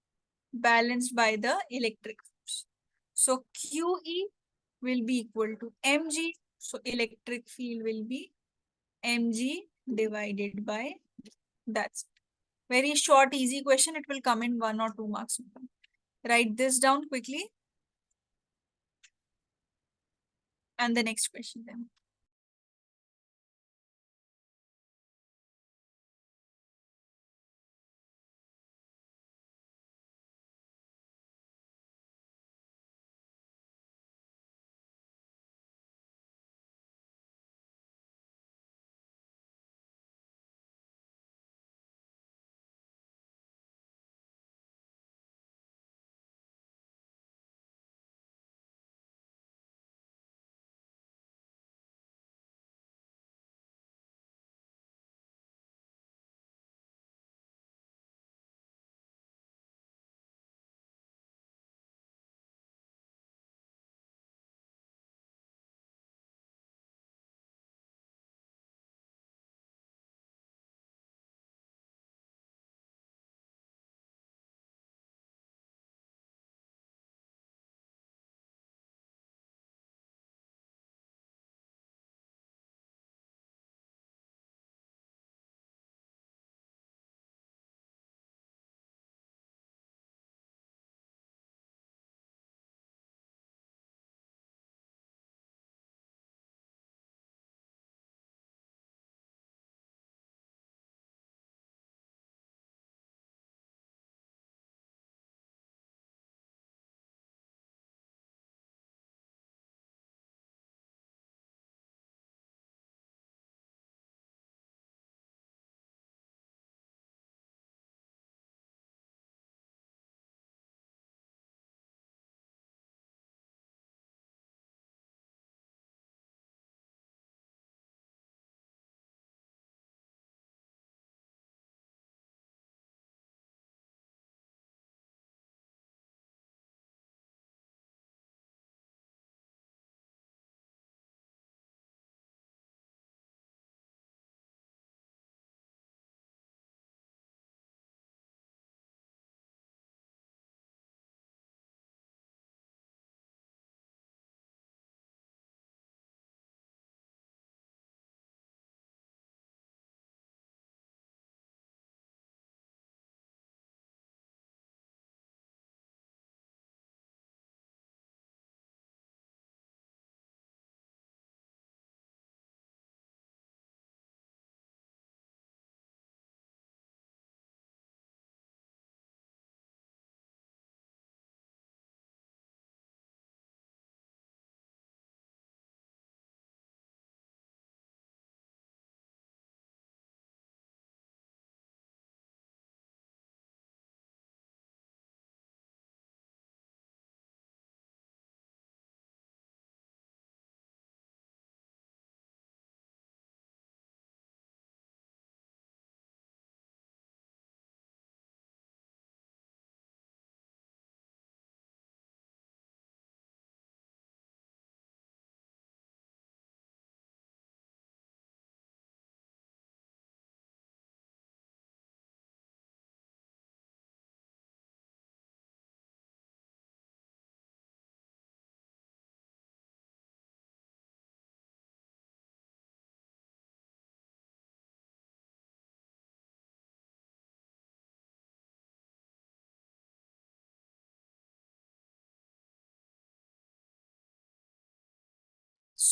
balanced by the electric force. So QE will be equal to mg. So electric field will be mg divided by, that's it. Very short, easy question. It will come in 1 or 2 marks. Write this down quickly. And the next question then.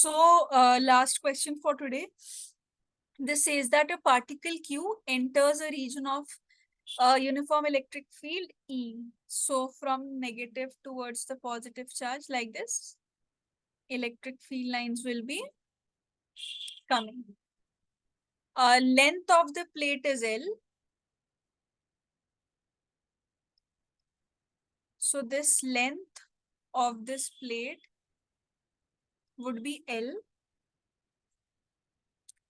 So last question for today. This says that a particle Q enters a region of a uniform electric field E. So from negative towards the positive charge like this, electric field lines will be coming. Length of the plate is L. So this length of this plate would be L.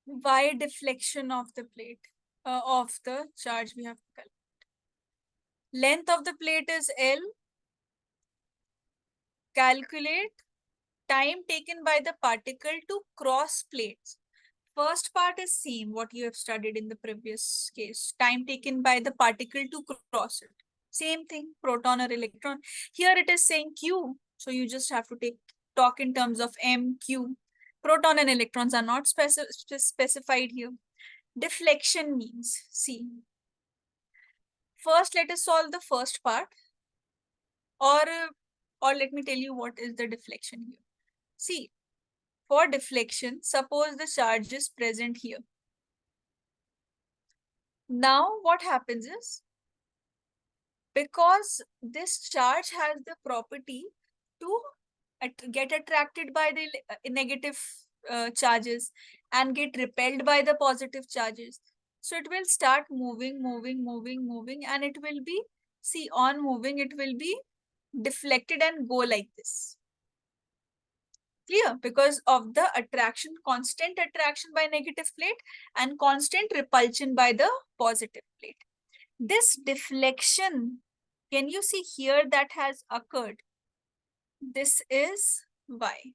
Y deflection of the plate, of the charge we have to calculate. Length of the plate is L. Calculate time taken by the particle to cross plates. First part is same what you have studied in the previous case. Time taken by the particle to cross it. Same thing, proton or electron. Here it is saying Q. So you just have to talk in terms of M, Q. Proton and electrons are not specified here. Deflection means, see. First, let us solve the first part. Or let me tell you what is the deflection here. See, for deflection, suppose the charge is present here. Now what happens is, because this charge has the property to get attracted by the negative charges and get repelled by the positive charges. So it will start moving, and it will be, see, on moving, it will be deflected and go like this. Clear? Because of the attraction, constant attraction by negative plate and constant repulsion by the positive plate. This deflection, can you see here that has occurred? This is Y,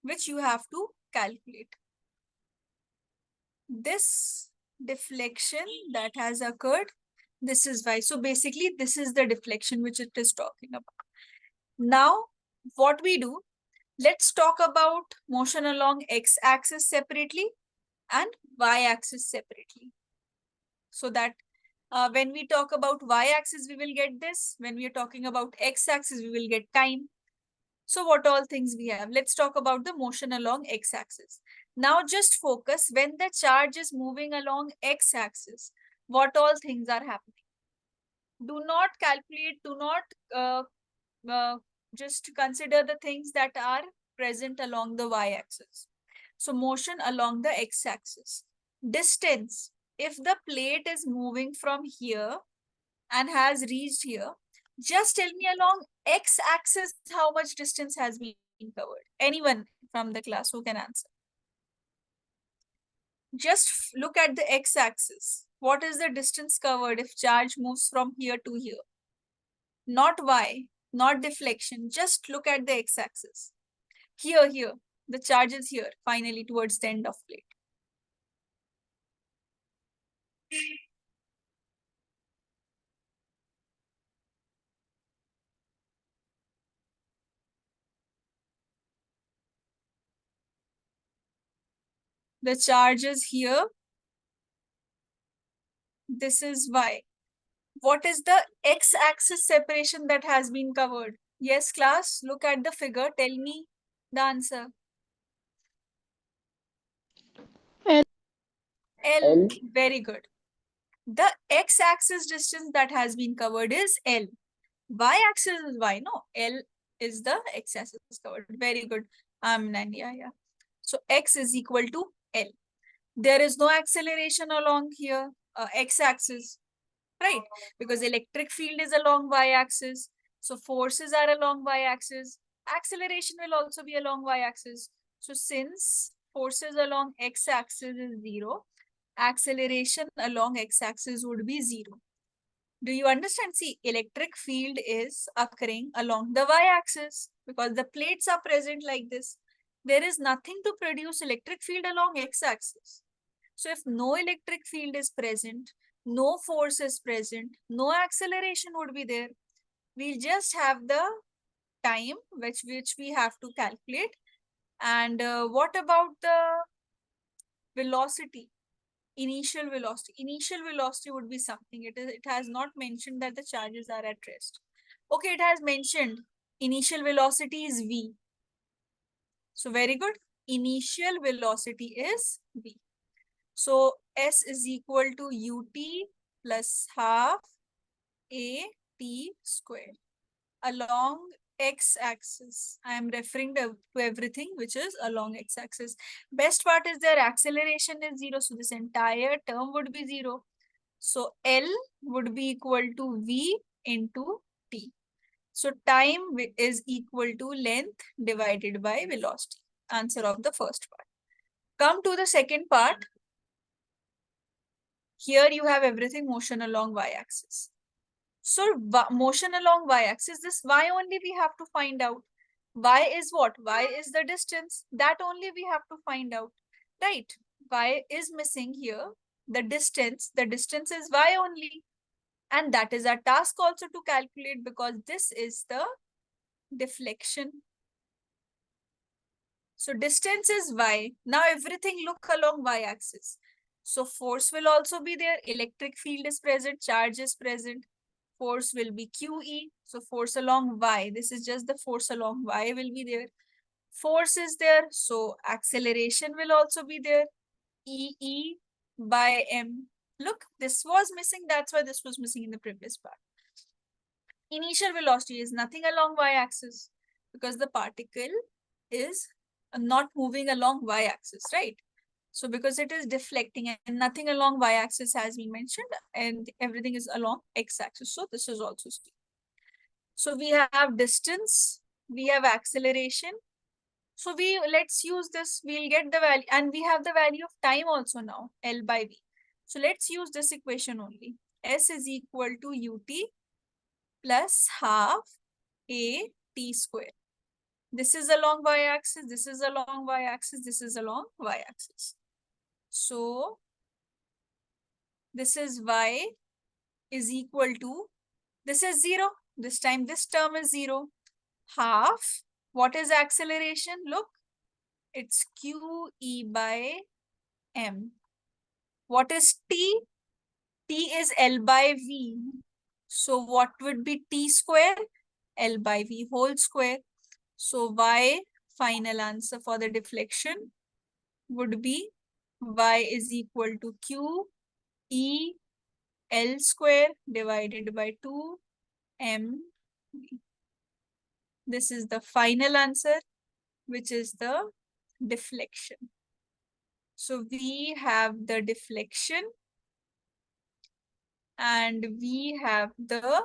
which you have to calculate. This deflection that has occurred, this is Y. So basically, this is the deflection which it is talking about. Now, what we do, let's talk about motion along x-axis separately and y-axis separately. So that when we talk about y-axis, we will get this. When we are talking about x-axis, we will get time. So what all things we have? Let's talk about the motion along x-axis. Now just focus when the charge is moving along x-axis, what all things are happening. Do not calculate, do not just consider the things that are present along the y-axis. So motion along the x-axis. Distance. If the plate is moving from here and has reached here, just tell me along x-axis how much distance has been covered. Anyone from the class who can answer? Just look at the x-axis. What is the distance covered if charge moves from here to here? Not y, not deflection. Just look at the x-axis. Here. The charge is here, finally towards the end of plate. The charge is here. This is y. What is the x-axis separation that has been covered? Yes, class, look at the figure. Tell me the answer.
L.
L. Very good. The x-axis distance that has been covered is L. Y-axis is Y. No, L is the x-axis covered. Very good. Yeah. So x is equal to L. There is no acceleration along here, x-axis, right? Because electric field is along y-axis. So forces are along y-axis. Acceleration will also be along y-axis. So since forces along x-axis is 0, acceleration along x-axis would be 0. Do you understand? See, electric field is occurring along the y-axis because the plates are present like this. There is nothing to produce electric field along x-axis. So if no electric field is present, no force is present, no acceleration would be there. We just have the time which we have to calculate. And what about the velocity? Initial velocity. Initial velocity would be something. It has not mentioned that the charges are at rest. Okay, it has mentioned Initial velocity is v. So very good. Initial velocity is v. So s is equal to ut plus half a t square along x-axis. I am referring to everything which is along x-axis. Best part is their acceleration is 0. So this entire term would be 0. So L would be equal to V into T. So time is equal to length divided by velocity. Answer of the first part. Come to the second part. Here you have everything motion along y-axis. So motion along y-axis, this y only we have to find out. Y is what? Y is the distance. That only we have to find out. Right? Y is missing here. The distance is y only. And that is our task also to calculate, because this is the deflection. So distance is y. Now everything look along y-axis. So force will also be there. Electric field is present. Charge is present. Force will be QE. So force along y. This is just the force along y will be there. Force is there. So acceleration will also be there. EE by M. Look, this was missing. That's why this was missing in the previous part. Initial velocity is nothing along y-axis because the particle is not moving along y-axis, right? So because it is deflecting and nothing along y-axis has been mentioned, and everything is along x-axis. So this is also seen. So we have distance, we have acceleration. So let's use this, we'll get the value, and we have the value of time also now, L by V. So let's use this equation only. S is equal to ut plus half a t square. This is along y-axis, this is along y-axis, this is along y-axis. So this is y is equal to, this is 0. This time this term is 0. Half, what is acceleration? Look, it's QE by M. What is T? T is L by V. So what would be T square? L by V whole square. So y, final answer for the deflection, would be y is equal to Q E L square divided by 2 M V. This is the final answer, which is the deflection. So we have the deflection and we have the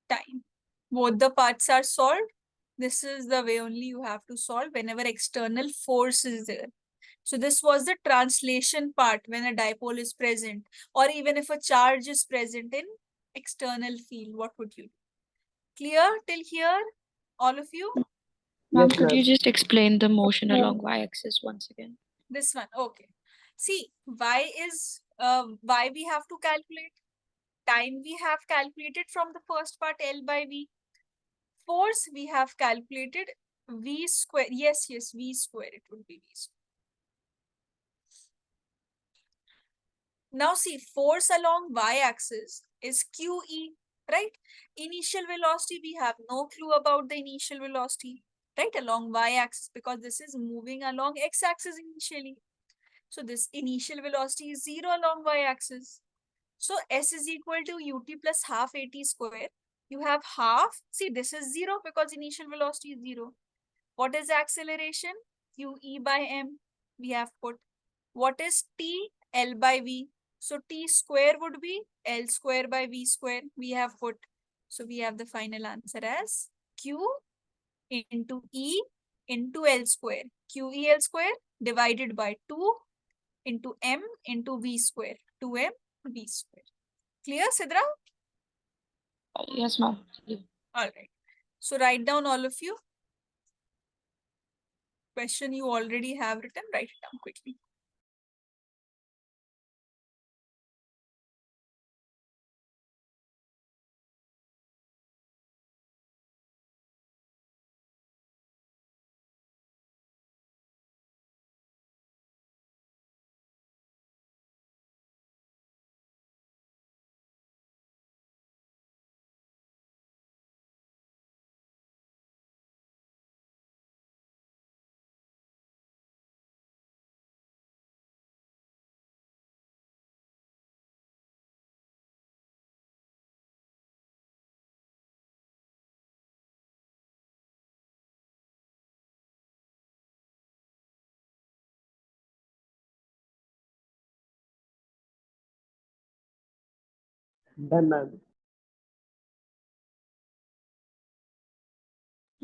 time. Both the parts are solved. This is the way only you have to solve whenever external force is there. So this was the translation part when a dipole is present, or even if a charge is present in external field, what would you do? Clear till here, all of you?
Ma'am,
Yes,
could you
ma'am.
just explain the motion along y-axis once again?
This one, okay. See, y we have to calculate. Time we have calculated from the first part, L by V. Force we have calculated V square. Yes, V square, it would be V square. Now see, force along y-axis is QE, right? Initial velocity, we have no clue about the initial velocity, right? Along y-axis, because this is moving along x-axis initially. So this initial velocity is 0 along y-axis. So S is equal to ut plus half at square. You have half. See, this is 0 because initial velocity is 0. What is acceleration? QE by M. We have put. What is T? L by V. So T square would be L square by V square. We have put. So we have the final answer as Q into E into L square. QEL square divided by 2 into M into V square. 2M V square. Clear, Sidra?
Yes, ma'am.
All right. So write down all of you. Question you already have written, write it down quickly.
Done, ma'am.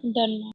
Done, ma'am.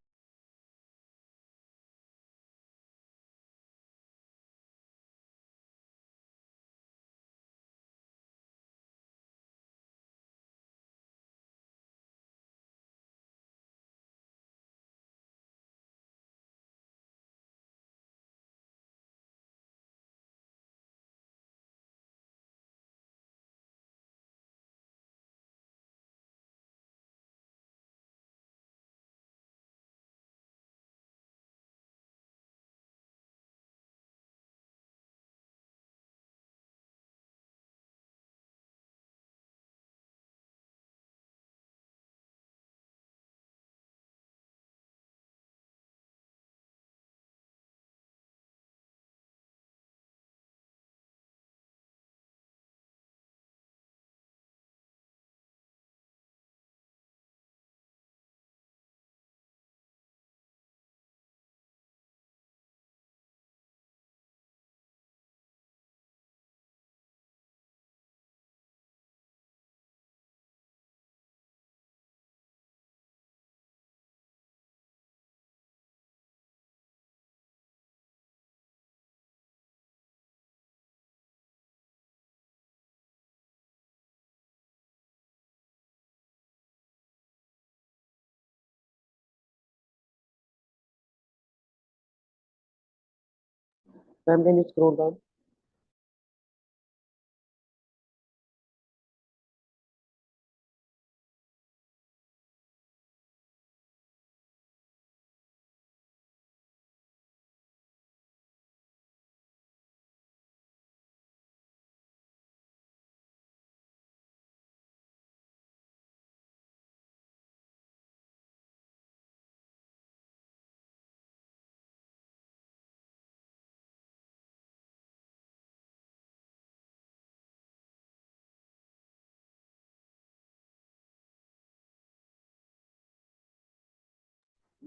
Ma'am, can you scroll down?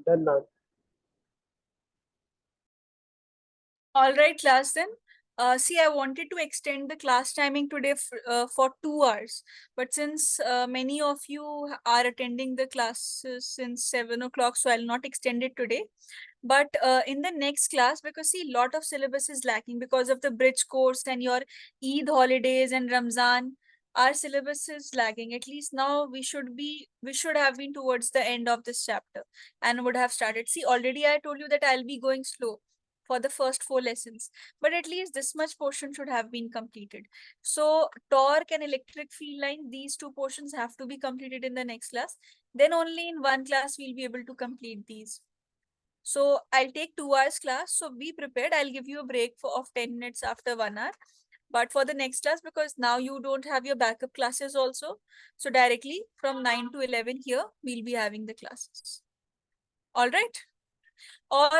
Done, ma'am.
All right, class then. See, I wanted to extend the class timing today for 2 hours, but since many of you are attending the classes since 7 o'clock, so I'll not extend it today. But in the next class, because see, lot of syllabus is lacking because of the bridge course and your Eid holidays and Ramzan. Our syllabus is lagging. At least now we should have been towards the end of this chapter and would have started. See, already I told you that I'll be going slow for the first 4 lessons, but at least this much portion should have been completed. So torque and electric field line, these two portions have to be completed in the next class. Then only in one class we'll be able to complete these. So I'll take 2 hours class. So be prepared. I'll give you a break of 10 minutes after 1 hour. But for the next class, because now you don't have your backup classes also. So directly from 9 to 11 here, we'll be having the classes. All right. Or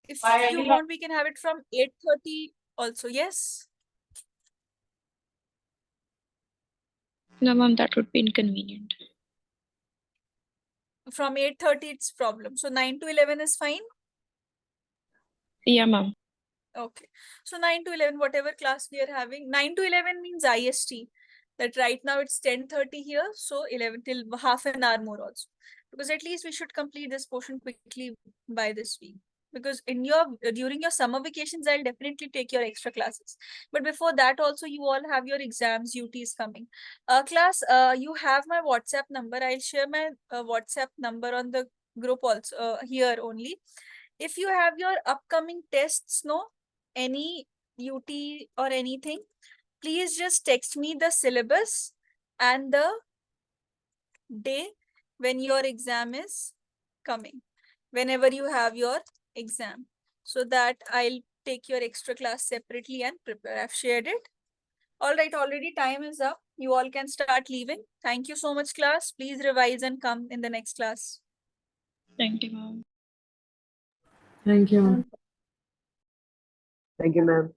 if you want, we can have it from 8:30 also. Yes.
No, ma'am, that would be inconvenient.
From 8:30, it's problem. So 9 to 11 is fine.
Yeah, ma'am.
Okay. So 9 to 11, whatever class we are having, 9 to 11 means IST. That right now it's 10:30 here. So 11 till half an hour more also. Because at least we should complete this portion quickly by this week. Because in your during your summer vacations, I'll definitely take your extra classes. But before that also, you all have your exams, UTs coming. Class, you have my WhatsApp number. I'll share my WhatsApp number on the group also here only. If you have your upcoming tests, no, any UT or anything, please just text me the syllabus and the day when your exam is coming, whenever you have your exam, so that I'll take your extra class separately and prepare. I've shared it. All right, already time is up. You all can start leaving. Thank you so much, class. Please revise and come in the next class.
Thank you, ma'am.
Thank you, ma'am.
Thank you, ma'am.